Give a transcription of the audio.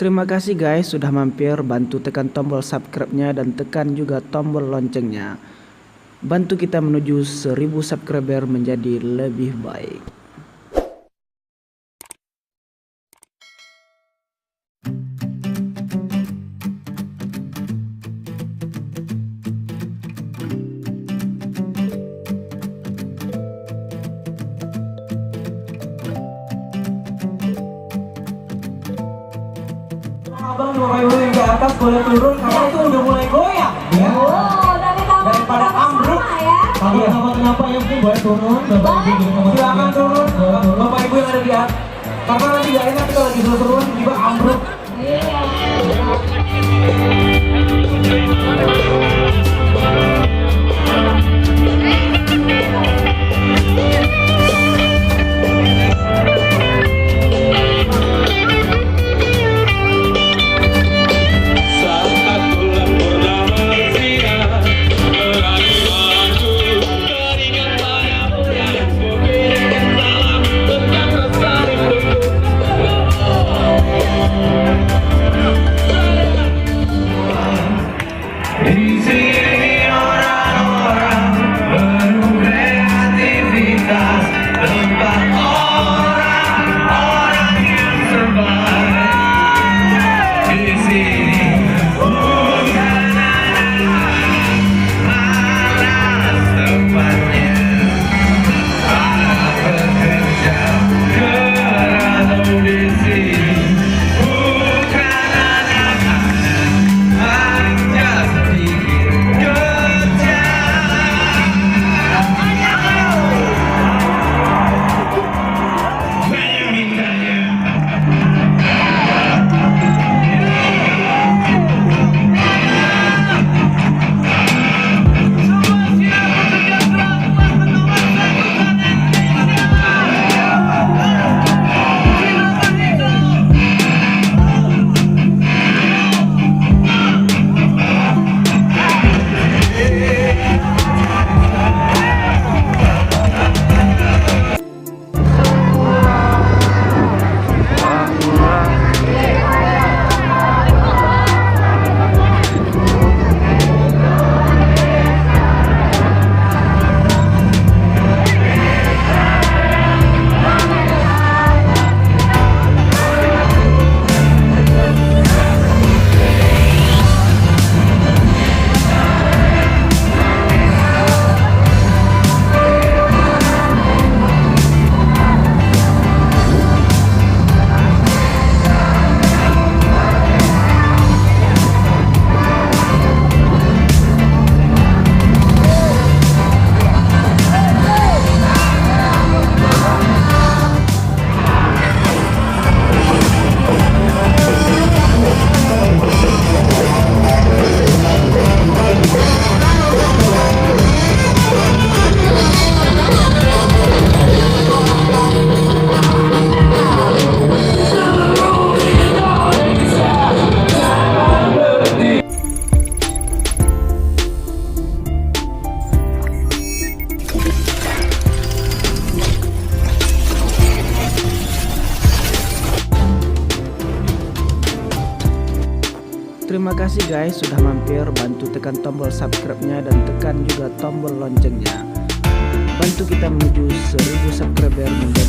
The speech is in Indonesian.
Terima kasih guys sudah mampir, bantu tekan tombol subscribe-nya dan tekan juga tombol loncengnya. Bantu kita menuju 1000 subscriber menjadi lebih baik. Abang Bapak Ibu yang di atas boleh turun karena itu udah mulai goyang ya. Oh, tapi kamu Daripada ambruk ya. kalau kenapa ya mungkin boleh turun Bapak Ibu di rumah silakan turun Bapak Ibu yang ada di atas karena nanti gak enak kita lagi turun tiba ambruk. Iya. Di sini orang-orang penuh kreativitas, tempat orang-orang yang terbaik. Di sini bukan malas tempatnya para pekerja keras di sini. Bukan anak-anak hanya sedikit kerja. Banyak mintanya. Semua siap bekerja keras buat pertumbuhan Silakan itu. Terima kasih guys sudah mampir, bantu tekan tombol subscribe-nya dan tekan juga tombol loncengnya. Bantu kita menuju 1000 subscriber menjadi